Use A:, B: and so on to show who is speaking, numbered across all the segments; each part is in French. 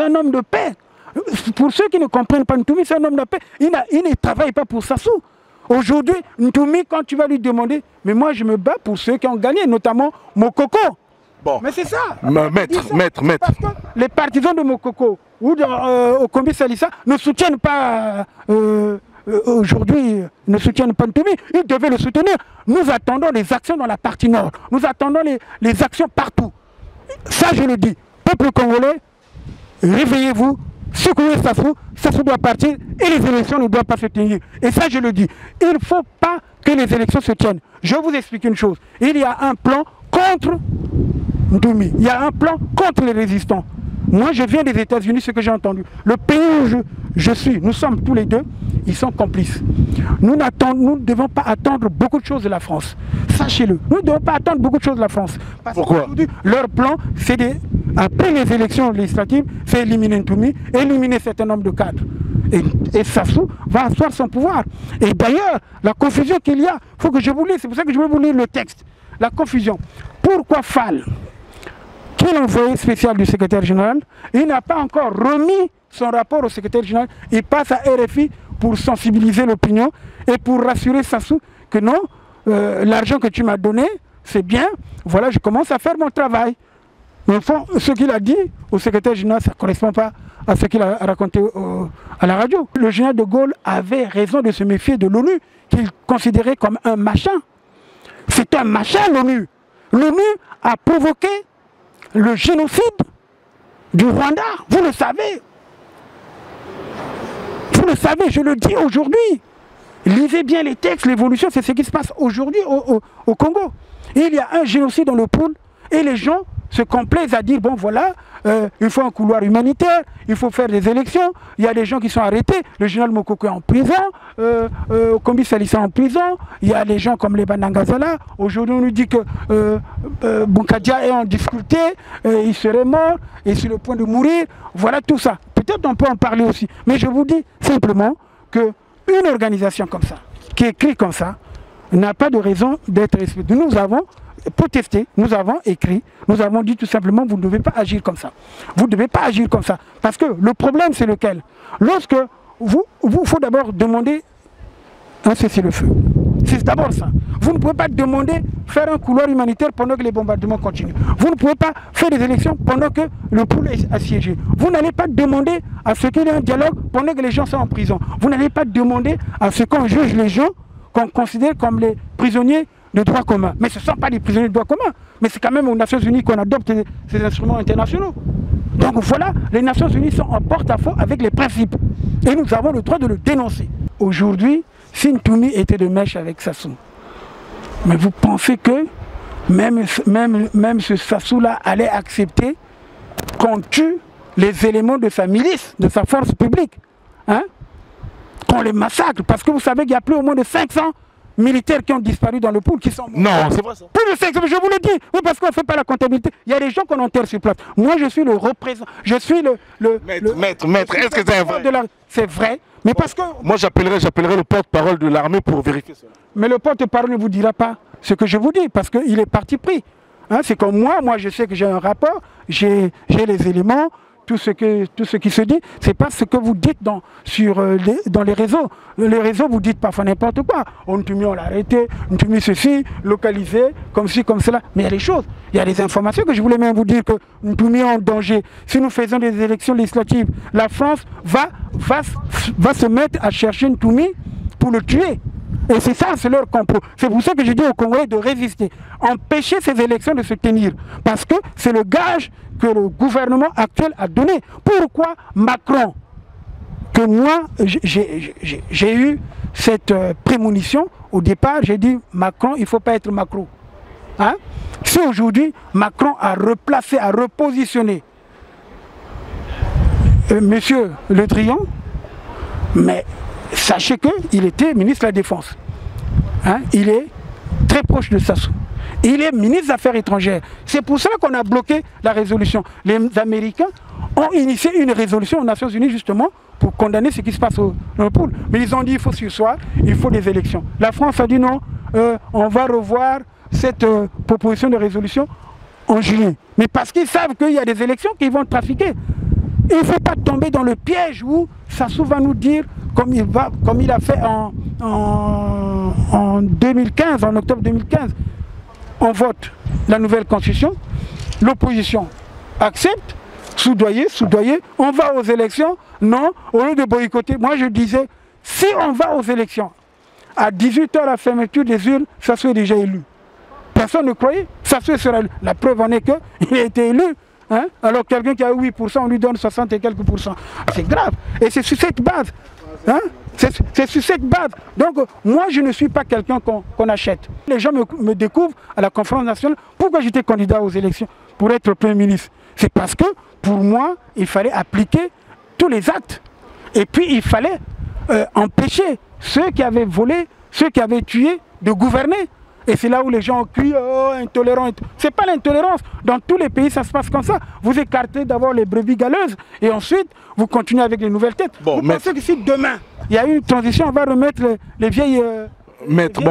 A: c'est un homme de paix. Pour ceux qui ne comprennent pas, Ntoumi, c'est un homme de paix. Il ne travaille pas pour Sassou. Aujourd'hui, Ntoumi, quand tu vas lui demander, mais moi je me bats pour ceux qui ont gagné, notamment Mokoko.
B: Bon.
A: Mais c'est ça.
B: Maître.
A: Parce que les partisans de Mokoko ou au Kombi Salissa ne soutiennent pas aujourd'hui, ne soutiennent pas Ntoumi. Ils devaient le soutenir. Nous attendons les actions dans la partie nord. Nous attendons les actions partout. Ça, je le dis. Peuple congolais, réveillez-vous, secouez Sassou. Sassou doit partir et les élections ne doivent pas se tenir. Et ça, je le dis. Il ne faut pas que les élections se tiennent. Je vous explique une chose. Il y a un plan contre Ntoumi. Il y a un plan contre les résistants. Moi, je viens des États-Unis, ce que j'ai entendu. Le pays où je suis, nous sommes tous les deux, ils sont complices. Nous ne devons pas attendre beaucoup de choses de la France. Sachez-le. Nous ne devons pas attendre beaucoup de choses de la France.
B: Pourquoi?
A: Leur plan, c'est après les élections législatives, c'est éliminer Ntoumi, éliminer un certain nombre de cadres. Et Sassou va asseoir son pouvoir. Et d'ailleurs, la confusion qu'il y a, il faut que je vous lise, c'est pour ça que je vais vous lire le texte. La confusion. Pourquoi Fall, qui est l'envoyé spécial du secrétaire général, il n'a pas encore remis son rapport au secrétaire général, il passe à RFI pour sensibiliser l'opinion et pour rassurer Sassou que non, l'argent que tu m'as donné, c'est bien, voilà, je commence à faire mon travail. Mais au fond, ce qu'il a dit au secrétaire général, ça ne correspond pas à ce qu'il a raconté à la radio. Le général de Gaulle avait raison de se méfier de l'ONU, qu'il considérait comme un machin. C'est un machin, l'ONU. L'ONU a provoqué le génocide du Rwanda. Vous le savez. Vous le savez, je le dis aujourd'hui. Lisez bien les textes, l'évolution, c'est ce qui se passe aujourd'hui au Congo. Et il y a un génocide dans le pôle et les gens se complaisent à dire, bon voilà, il faut un couloir humanitaire, il faut faire des élections, il y a des gens qui sont arrêtés, le général Mokoko est en prison, Kombi Salissa en prison, il y a des gens comme les Banangazala, aujourd'hui on nous dit que Bunkadia est en difficulté, il serait mort, et sur le point de mourir, voilà tout ça. Peut-être on peut en parler aussi, mais je vous dis simplement qu'une organisation comme ça, qui écrit comme ça, n'a pas de raison d'être respectée. Nous avons protesté, nous avons écrit, nous avons dit tout simplement, vous ne devez pas agir comme ça. Vous ne devez pas agir comme ça. Parce que le problème, c'est lequel? Lorsque vous faut d'abord demander un cessez-le-feu. C'est d'abord ça. Vous ne pouvez pas demander faire un couloir humanitaire pendant que les bombardements continuent. Vous ne pouvez pas faire des élections pendant que le pôle est assiégé. Vous n'allez pas demander à ce qu'il y ait un dialogue pendant que les gens sont en prison. Vous n'allez pas demander à ce qu'on juge les gens qu'on considère comme les prisonniers de droit commun. Mais ce ne sont pas des prisonniers de droit commun. Mais c'est quand même aux Nations Unies qu'on adopte ces instruments internationaux. Donc voilà, les Nations Unies sont en porte-à-faux avec les principes. Et nous avons le droit de le dénoncer. Aujourd'hui, si Ntoumi était de mèche avec Sassou, mais vous pensez que même ce Sassou-là allait accepter qu'on tue les éléments de sa milice, de sa force publique, hein? Qu'on les massacre, parce que vous savez qu'il y a plus au moins de 500 militaires qui ont disparu dans le pôle, qui sont morts.
B: Non, c'est vrai ça.
A: Plus de 500, je vous le dis, oui, parce qu'on ne fait pas la comptabilité. Il y a des gens qu'on enterre sur place. Moi, je suis le représentant, je suis
B: Maître, est-ce que c'est vrai?
A: C'est vrai, mais parce que...
B: Moi, j'appellerai le porte-parole de l'armée pour vérifier cela.
A: Mais le porte-parole ne vous dira pas ce que je vous dis, parce qu'il est parti pris. Hein, c'est comme moi, je sais que j'ai un rapport, j'ai les éléments, tout ce qui se dit, c'est pas ce que vous dites dans les réseaux. Les réseaux, vous dites parfois n'importe quoi. Ntoumi, on l'a arrêté, Ntoumi ceci, localisé, comme ci, comme cela. Mais il y a des choses, il y a des informations que je voulais même vous dire que Ntoumi est en danger. Si nous faisons des élections législatives, la France va se mettre à chercher Ntoumi pour le tuer. Et c'est ça, c'est leur complot. C'est pour ça que je dis aux Congolais de résister. Empêcher ces élections de se tenir. Parce que c'est le gage que le gouvernement actuel a donné. Pourquoi Macron, que moi, j'ai eu cette prémonition, au départ, j'ai dit, Macron, il ne faut pas être Macron. Hein? Si aujourd'hui, Macron a replacé, a repositionné Monsieur Le Drian, mais sachez qu'il était ministre de la Défense. Hein? Il est très proche de Sassou. Il est ministre des Affaires étrangères. C'est pour cela qu'on a bloqué la résolution. Les Américains ont initié une résolution aux Nations Unies justement pour condamner ce qui se passe dans le pôle. Mais ils ont dit qu'il faut surseoir, il faut des élections. La France a dit non, on va revoir cette proposition de résolution en juillet. Mais parce qu'ils savent qu'il y a des élections qui vont trafiquer. il ne faut pas tomber dans le piège où Sassou va nous dire, comme il a fait en 2015, en octobre 2015, on vote la nouvelle constitution, l'opposition accepte, soudoyer, on va aux élections, non, au lieu de boycotter. Moi je disais, si on va aux élections, à 18 h à la fermeture des urnes, Sassou est déjà élu. Personne ne croyait, Sassou sera élu. La preuve en est qu'il a été élu. Hein? Alors quelqu'un qui a 8%, on lui donne 60 et quelques pourcents. C'est grave. Et c'est sur cette base. Hein? C'est sur cette base. Donc moi je ne suis pas quelqu'un qu'on achète. Les gens me découvrent à la conférence nationale. Pourquoi j'étais candidat aux élections pour être Premier ministre? C'est parce que pour moi, il fallait appliquer tous les actes. Et puis il fallait empêcher ceux qui avaient volé, ceux qui avaient tué, de gouverner. Et c'est là où les gens crient, oh, intolérant. Ce n'est pas l'intolérance. Dans tous les pays, ça se passe comme ça. Vous écartez d'abord les brebis galeuses et ensuite, vous continuez avec les nouvelles têtes. Bon, vous pensez que si demain, il y a eu une transition, on va remettre les vieilles...
B: Maître,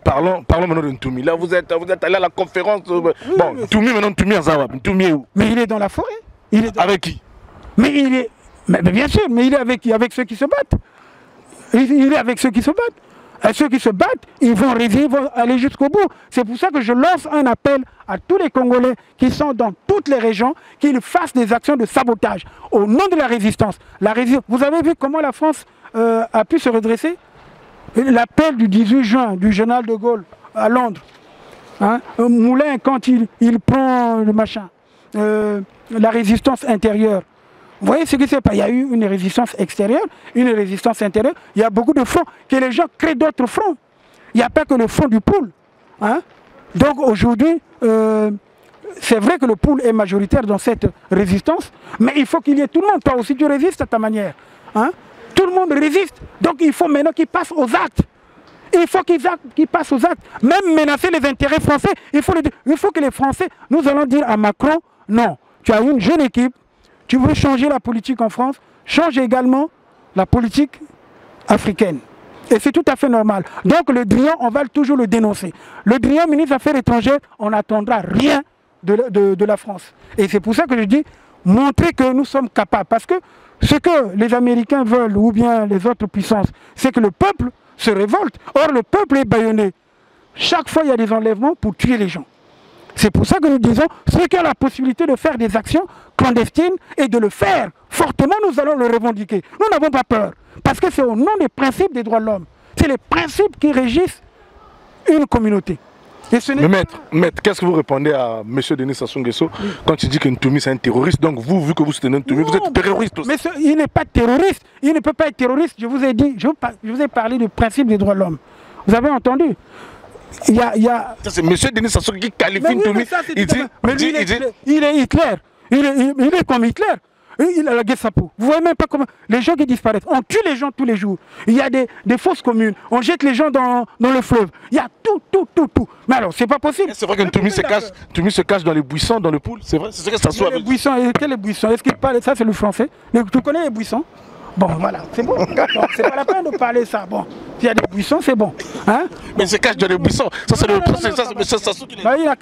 B: parlons maintenant de Ntoumi. Là, vous êtes allé à la conférence. Oui, bon, Ntoumi, maintenant, Ntoumi en Zawab. Ntoumi est où? Mais
A: il est dans la forêt.
B: Avec qui?
A: Mais il est... Mais bien sûr, mais il est avec qui? Avec ceux qui se battent. Il est avec ceux qui se battent. Et ceux qui se battent, ils vont aller jusqu'au bout. C'est pour ça que je lance un appel à tous les Congolais qui sont dans toutes les régions, qu'ils fassent des actions de sabotage au nom de la résistance. Vous avez vu comment la France a pu se redresser? L'appel du 18 juin du général de Gaulle à Londres. Hein? Moulin, quand il prend le machin, la résistance intérieure. Vous voyez ce qui s'est passé? Il y a eu une résistance extérieure, une résistance intérieure. Il y a beaucoup de fronts, que les gens créent d'autres fronts. Il n'y a pas que le front du pool. Hein? Donc aujourd'hui, c'est vrai que le pool est majoritaire dans cette résistance, mais il faut qu'il y ait tout le monde. Toi aussi, tu résistes à ta manière. Hein? Tout le monde résiste. Donc il faut maintenant qu'ils passent aux actes. Il faut qu'ils passent aux actes. Même menacer les intérêts français, il faut que les Français, nous allons dire à Macron, non, tu as une jeune équipe, tu veux changer la politique en France, change également la politique africaine. Et c'est tout à fait normal. Donc le Drian, on va toujours le dénoncer. Le Drian, ministre des Affaires étrangères, on n'attendra rien de la France. Et c'est pour ça que je dis, montrer que nous sommes capables. Parce que ce que les Américains veulent, ou bien les autres puissances, c'est que le peuple se révolte. Or, le peuple est bâillonné. Chaque fois, il y a des enlèvements pour tuer les gens. C'est pour ça que nous disons, ceux qui ont la possibilité de faire des actions clandestines et de le faire fortement, nous allons le revendiquer. Nous n'avons pas peur. Parce que c'est au nom des principes des droits de l'homme. C'est les principes qui régissent une communauté.
B: Mais maître, qu'est-ce que vous répondez à M. Denis Sassou Nguesso quand il dit que Ntoumi c'est un terroriste? Donc vous, vu que vous soutenez Ntoumi, vous êtes terroriste aussi.
A: Mais il n'est pas terroriste. Il ne peut pas être terroriste. Je vous ai dit, je vous ai parlé du principe des droits de l'homme. Vous avez entendu?
B: C'est M. Denis Sassou qui qualifie Ntoumi.
A: Il est Hitler. Il est comme Hitler. Il a la Gestapo. Vous voyez même pas comment... Les gens qui disparaissent. On tue les gens tous les jours. Il y a des fosses communes. On jette les gens dans le fleuve. Il y a tout. Mais alors, c'est pas possible.
B: C'est vrai que Ntoumi se cache dans les buissons, dans le pool. C'est vrai, c'est ce que ça soit.
A: Les buissons, quels buissons? Est-ce qu'il parle? Ça, c'est le français. Mais tu connais les buissons? Bon, voilà, c'est bon. C'est pas la peine de parler ça. Bon, s'il y a des buissons, c'est bon. Hein?
B: Mais il se cache dans les buissons. Ça, c'est le procès.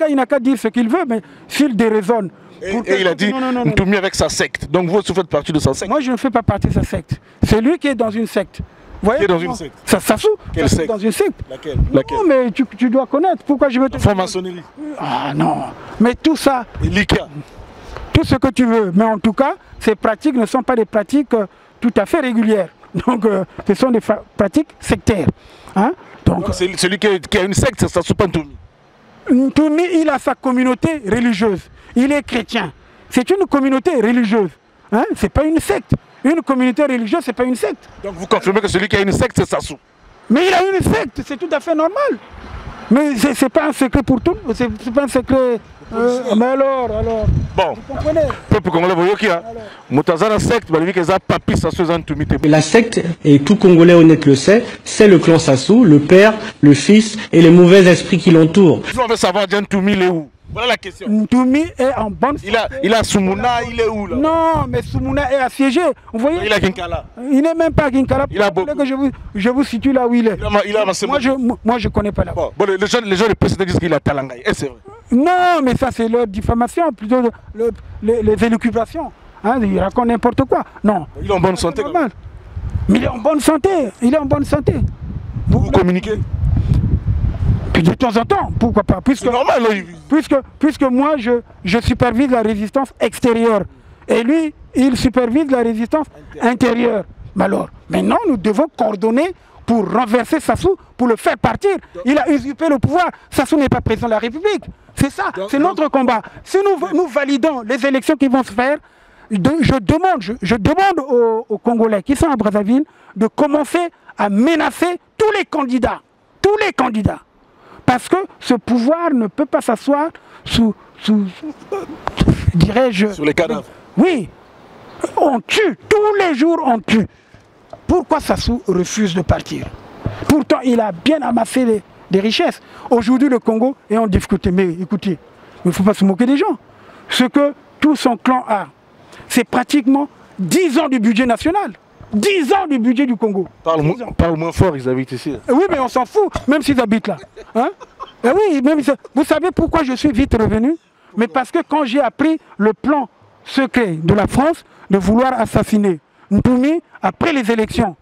A: Il n'a qu'à dire ce qu'il veut, mais s'il déraisonne.
B: Et il a dit Ntoumi avec sa secte. Donc vous faites partie de sa secte?
A: Moi, je ne fais pas partie de sa secte. C'est lui qui est dans une secte. Vous voyez,
B: qui est dans une secte?
A: Sassou.
B: Quelle secte?
A: Dans une secte.
B: Laquelle?
A: Non, mais tu dois connaître. Pourquoi je veux te...
B: Franc-maçonnerie.
A: Ah non. Mais tout ça...
B: L'ICA.
A: Tout ce que tu veux. Mais en tout cas, ces pratiques ne sont pas des pratiques tout à fait régulières. Donc, ce sont des pratiques sectaires. Hein? Donc
B: c'est celui qui a une secte, c'est Sassou, pas Ntoumi.
A: Ntoumi, il a sa communauté religieuse. Il est chrétien. C'est une communauté religieuse. Hein? Ce n'est pas une secte. Une communauté religieuse, ce n'est pas une secte.
B: Donc vous confirmez que celui qui a une secte, c'est Sassou? Mais
A: il a une secte, c'est tout à fait normal. Mais ce n'est pas un secret pour tout. C'est pas un secret... mais alors...
B: Bon,
A: vous comprenez?
B: peuple congolais, vous voyez Moutazana secte, papi Sassou Ntoumi.
C: La secte, et tout Congolais honnête le sait, c'est le clan Sassou, le père, le fils et les mauvais esprits qui l'entourent.
B: Si on veut savoir, Ntoumi, il est où? Voilà la question.
A: Ntoumi est en bonne santé.
B: Il a Soumouna, il est où là?
A: Non, mais Soumouna est assiégé. Vous voyez?
B: Il a Ginkala.
A: Il n'est même pas à Ginkala.
B: Il a beaucoup.
A: Que je vous situe là où il est. Moi, je ne connais pas là.
B: Bon, les gens du président disent qu'il a Talangay. Et c'est vrai.
A: Non, mais ça c'est leur diffamation, plutôt les élucubrations. hein, il raconte n'importe quoi. Non.
B: Il est en bonne santé.
A: Mais il est en bonne santé. Il est en bonne santé.
B: Vous communiquez?
A: Puis de temps en temps, pourquoi pas?
B: C'est normal.
A: Puisque moi, je supervise la résistance extérieure. Et lui, il supervise la résistance intérieure. Mais alors, maintenant, nous devons coordonner pour renverser Sassou, pour le faire partir. Il a usurpé le pouvoir. Sassou n'est pas président de la République. C'est ça, c'est notre combat. Si nous validons les élections qui vont se faire, je demande aux Congolais qui sont à Brazzaville de commencer à menacer tous les candidats. Tous les candidats. Parce que ce pouvoir ne peut pas s'asseoir dirais-je...
B: Sur les cadavres.
A: Oui. On tue. Tous les jours, on tue. Pourquoi Sassou refuse de partir? Pourtant, il a bien amassé des richesses. Aujourd'hui, le Congo est en difficulté. Mais écoutez, il ne faut pas se moquer des gens. Ce que tout son clan a, c'est pratiquement 10 ans du budget national. 10 ans du budget du Congo.
B: Parle moins fort, ils habitent ici.
A: Oui, mais on s'en fout, même s'ils habitent là. Hein? Et oui, même, vous savez pourquoi je suis vite revenu? Mais parce que quand j'ai appris le plan secret de la France de vouloir assassiner Ntoumi après les élections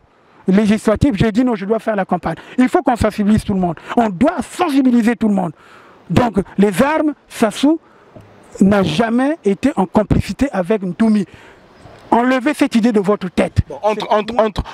A: législatives, j'ai dit non, je dois faire la campagne. Il faut qu'on sensibilise tout le monde. On doit sensibiliser tout le monde. Donc, les armes, Sassou n'a jamais été en complicité avec Ntoumi. Enlevez cette idée de votre tête.
B: Bon,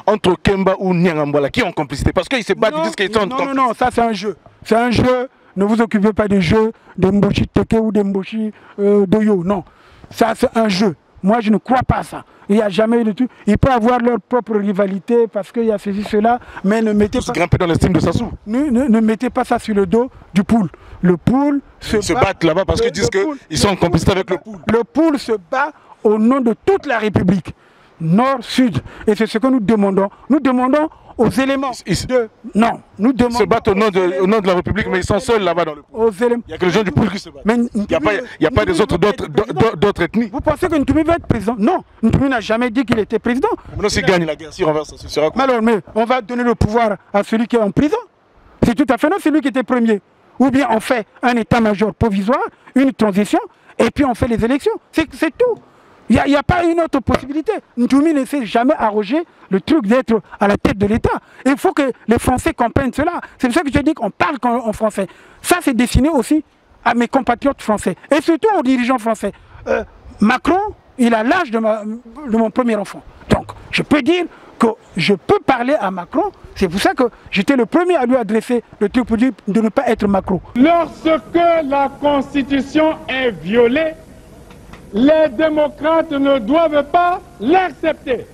B: entre Kemba ou Nyangambwala, qui est en complicité? Parce qu'ils se battent, ils disent qu'ils sont en complicité.
A: Non, ça c'est un jeu. C'est un jeu. Ne vous occupez pas des jeux de Mboshi Teke ou de Mboshi Doyo. Non. Ça c'est un jeu. Moi je ne crois pas à ça. Il n'y a jamais eu de tout. Ils peuvent avoir leur propre rivalité parce qu'il y a ceci, cela, mais ne mettez pas...
B: grimper dans l'estime de Sassou.
A: Ne mettez pas ça sur le dos du poule. Le poule
B: se battent là-bas parce qu'ils disent qu'ils sont en complicité avec le poule.
A: Le poule se bat au nom de toute la République, nord, sud. Et c'est ce que nous demandons. Nous demandons aux éléments de... Non, nous demandons...
B: Ils se battent au nom de la République, mais ils sont seuls là-bas dans le poule. Il n'y a que les gens du poule qui se battent. Il n'y a pas des autres d'autres ethnies.
A: Vous pensez que Ntoumi va être président? Non, Ntoumi n'a jamais dit qu'il était président.
B: Maintenant, s'il gagne la guerre, s'il renverse, ça sera quoi?
A: Alors, mais on va donner le pouvoir à celui qui est en prison. C'est tout à fait non, c'est lui qui était premier. Ou bien on fait un état-major provisoire, une transition, et puis on fait les élections. C'est tout. Il n'y a pas une autre possibilité. Ntoumi ne s'est jamais arrogé le truc d'être à la tête de l'État. Il faut que les Français comprennent cela. C'est pour ça que je dis qu'on parle en français. Ça, c'est destiné aussi à mes compatriotes français. Et surtout aux dirigeants français. Macron, il a l'âge de mon premier enfant. Donc, je peux dire que je peux parler à Macron. C'est pour ça que j'étais le premier à lui adresser le truc pour dire de ne pas être Macron.
D: Lorsque la Constitution est violée, les démocrates ne doivent pas l'accepter.